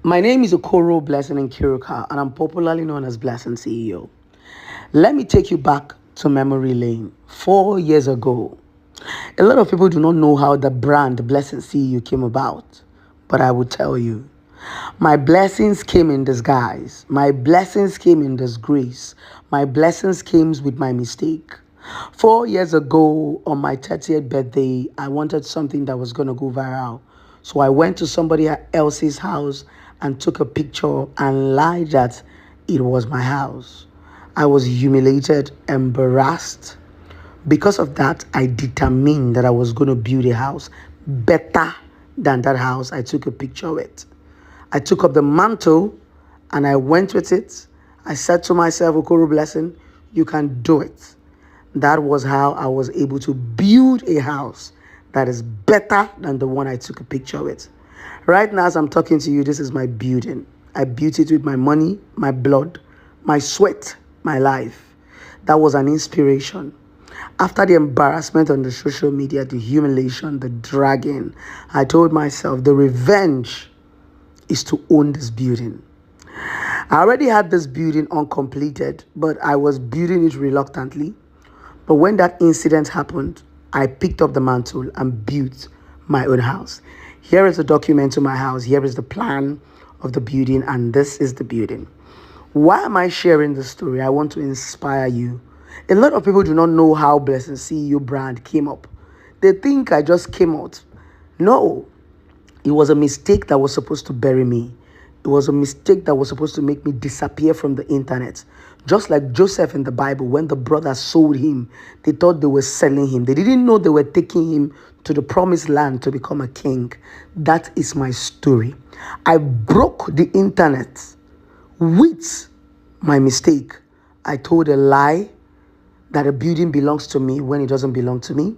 My name is Okoro Blessing Nkiruka, and I'm popularly known as Blessing CEO. Let me take you back to memory lane 4 years ago. A lot of people do not know how the brand Blessing CEO came about, but I will tell you. My blessings came in disguise. My blessings came in disgrace. My blessings came with my mistake. 4 years ago, on my 30th birthday, I wanted something that was going to go viral. So I went to somebody else's house and took a picture and lied that it was my house. I was humiliated, embarrassed. Because of that, I determined that I was going to build a house better than that house I took a picture with. I took up the mantle and I went with it. I said to myself, Okoro Blessing, you can do it. That was how I was able to build a house that is better than the one I took a picture with. Right now, as I'm talking to you, this is my building. I built it with my money, my blood, my sweat, my life. That was an inspiration. After the embarrassment on the social media, the humiliation, the dragging, I told myself the revenge is to own this building. I already had this building uncompleted, but I was building it reluctantly. But when that incident happened, I picked up the mantle and built my own house. Here is the document to my house. Here is the plan of the building, and this is the building. Why am I sharing this story? I want to inspire you. A lot of people do not know how Blessing CEO brand came up. They think I just came out. No, it was a mistake that was supposed to bury me. It was a mistake that was supposed to make me disappear from the internet. Just like Joseph in the Bible, when the brothers sold him, they thought they were selling him. They didn't know they were taking him to the promised land to become a king. That is my story. I broke the internet with my mistake. I told a lie that a building belongs to me when it doesn't belong to me.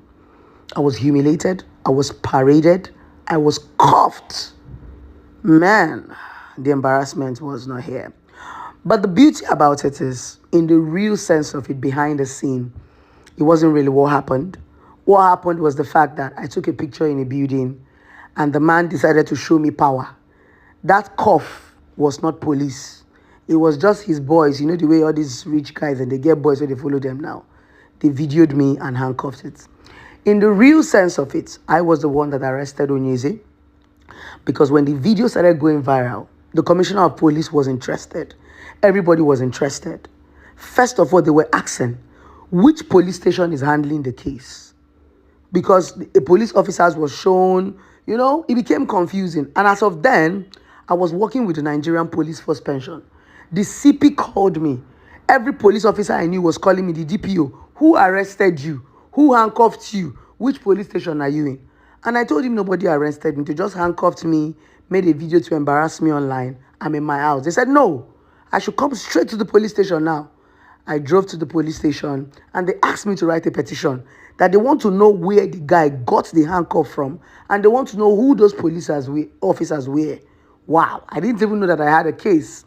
I was humiliated. I was paraded. I was cuffed. Man, the embarrassment was not here. But the beauty about it is, in the real sense of it, behind the scene, it wasn't really what happened. What happened was the fact that I took a picture in a building and the man decided to show me power. That cuff was not police. It was just his boys. You know the way all these rich guys and they get boys, so they follow them now. They videoed me and handcuffed it. In the real sense of it, I was the one that arrested Onyeze. Because when the video started going viral, the commissioner of police was interested. Everybody was interested. First of all, they were asking, which police station is handling the case? Because the police officers was shown, it became confusing. And as of then, I was working with the Nigerian Police Force Pension. The CP called me. Every police officer I knew was calling me, the DPO. Who arrested you? Who handcuffed you? Which police station are you in? And I told him nobody arrested me. They just handcuffed me, made a video to embarrass me online. I'm in my house. They said, no, I should come straight to the police station now. I drove to the police station and they asked me to write a petition that they want to know where the guy got the handcuff from and they want to know who those police officers were. Wow, I didn't even know that I had a case.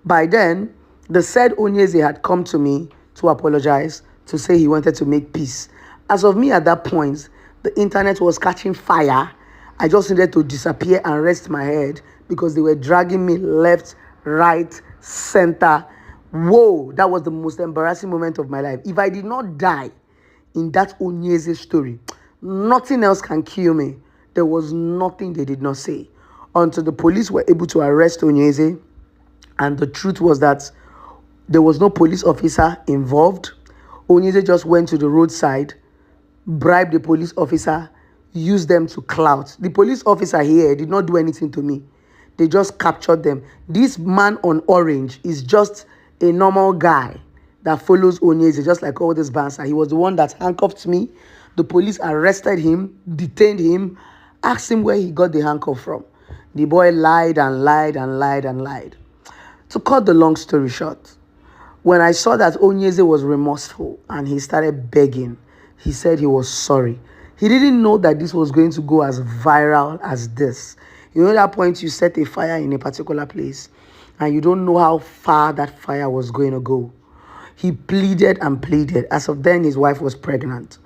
By then, the said Onyeze had come to me to apologize, to say he wanted to make peace. As of me at that point, the internet was catching fire. I just needed to disappear and rest my head because they were dragging me left, right, center. Whoa, that was the most embarrassing moment of my life. If I did not die in that Onyeze story, nothing else can kill me. There was nothing they did not say. Until the police were able to arrest Onyeze, and the truth was that there was no police officer involved. Onyeze just went to the roadside, bribed the police officer, used them to clout. The police officer here did not do anything to me. They just captured them. This man on orange is just a normal guy that follows Onyeze, just like all this banter. He was the one that handcuffed me. The police arrested him, detained him, asked him where he got the handcuff from. The boy lied and lied and lied and lied. To cut the long story short, when I saw that Onyeze was remorseful and he started begging, he said he was sorry. He didn't know that this was going to go as viral as this. That point you set a fire in a particular place and you don't know how far that fire was going to go. He pleaded and pleaded. As of then, his wife was pregnant.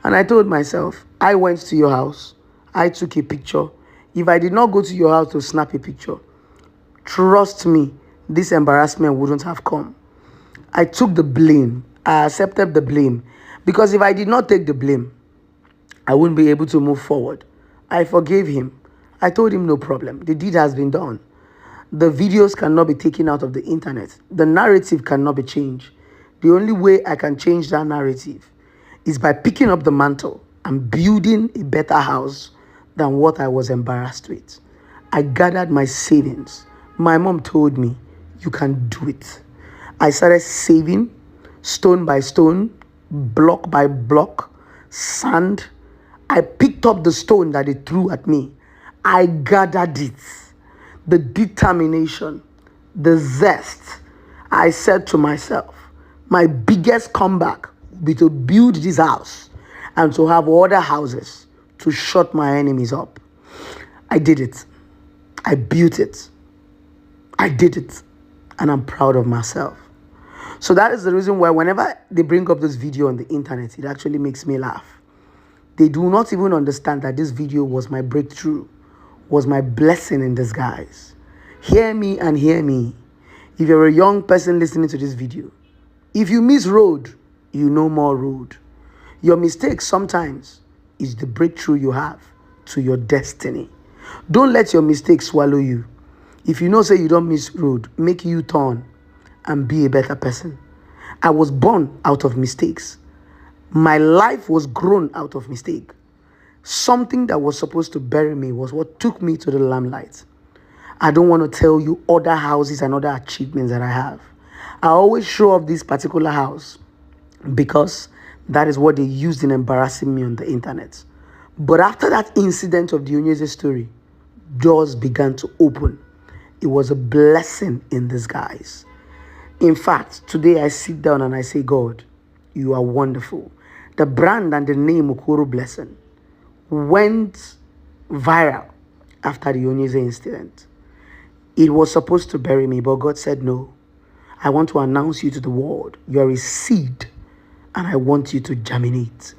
And I told myself, I went to your house. I took a picture. If I did not go to your house to snap a picture, trust me, this embarrassment wouldn't have come. I took the blame. I accepted the blame. Because if I did not take the blame, I wouldn't be able to move forward. I forgave him. I told him no problem. The deed has been done. The videos cannot be taken out of the internet. The narrative cannot be changed. The only way I can change that narrative is by picking up the mantle and building a better house than what I was embarrassed with. I gathered my savings. My mom told me, you can do it. I started saving stone by stone, block by block, sand. I picked up the stone that they threw at me. I gathered it. The determination, the zest. I said to myself, my biggest comeback will be to build this house and to have other houses to shut my enemies up. I did it. I built it. I did it. And I'm proud of myself. So that is the reason why whenever they bring up this video on the internet, it actually makes me laugh. They do not even understand that this video was my breakthrough, was my blessing in disguise. Hear me and hear me. If you're a young person listening to this video, if you miss road, you know more road. Your mistake sometimes is the breakthrough you have to your destiny. Don't let your mistake swallow you. If you know say you don't miss road, make you turn and be a better person. I was born out of mistakes. My life was grown out of mistake. Something that was supposed to bury me was what took me to the limelight. I don't want to tell you other houses and other achievements that I have. I always show off this particular house because that is what they used in embarrassing me on the internet. But after that incident of the Onyeze story, doors began to open. It was a blessing in disguise. In fact, today I sit down and I say, God, you are wonderful. The brand and the name Okoro Blessing went viral after the Onyeze incident. It was supposed to bury me, but God said, no, I want to announce you to the world. You are a seed, and I want you to germinate.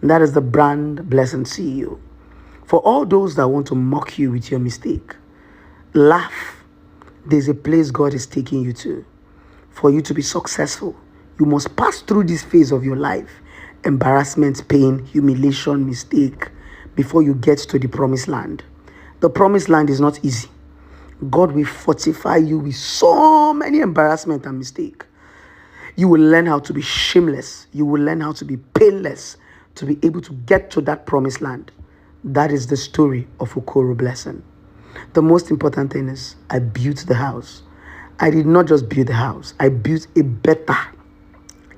And that is the brand Blessing CEO. For all those that want to mock you with your mistake, laugh. There's a place God is taking you to. For you to be successful, you must pass through this phase of your life. Embarrassment, pain, humiliation, mistake, before you get to the promised land. The promised land is not easy. God will fortify you with so many embarrassment and mistake. You will learn how to be shameless. You will learn how to be painless to be able to get to that promised land. That is the story of Okoro Blessing. The most important thing is I built the house. I did not just build the house. I built a better,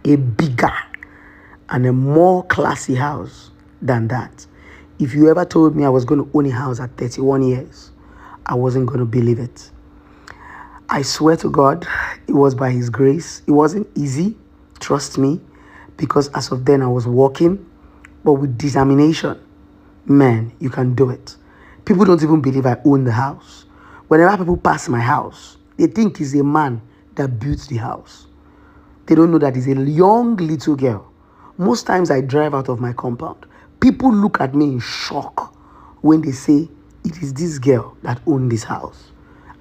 a bigger, and a more classy house than that. If you ever told me I was going to own a house at 31 years, I wasn't going to believe it. I swear to God, it was by His grace. It wasn't easy, trust me, because as of then I was working, but with determination, man, you can do it. People don't even believe I own the house. Whenever people pass my house, they think it's a man that built the house. They don't know that it's a young little girl. Most times I drive out of my compound. People look at me in shock when they say, it is this girl that owned this house.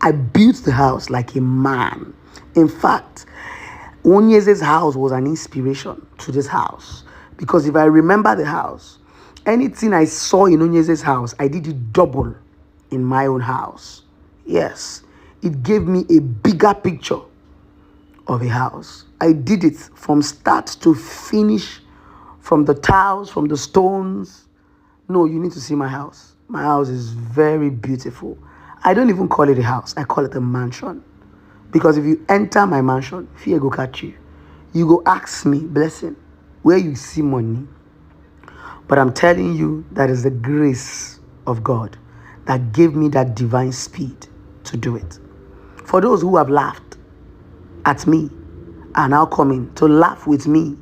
I built the house like a man. In fact, Onyeze's house was an inspiration to this house. Because if I remember the house, anything I saw in Onyeze's house, I did it double in my own house. Yes, it gave me a bigger picture of a house. I did it from start to finish, from the tiles, from the stones. No, you need to see my house. My house is very beautiful. I don't even call it a house. I call it a mansion. Because if you enter my mansion, fear go catch you. You go ask me, Blessing, where you see money. But I'm telling you, that is the grace of God that gave me that divine speed to do it. For those who have laughed at me are now coming to laugh with me.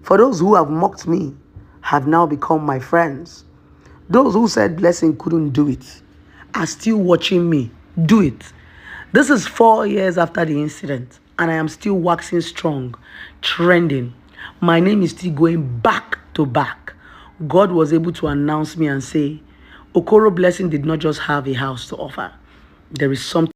For those who have mocked me have now become my friends. Those who said Blessing couldn't do it are still watching me do it. This is 4 years after the incident, and I am still waxing strong, trending. My name is still going back to back. God was able to announce me and say, Okoro Blessing did not just have a house to offer. There is something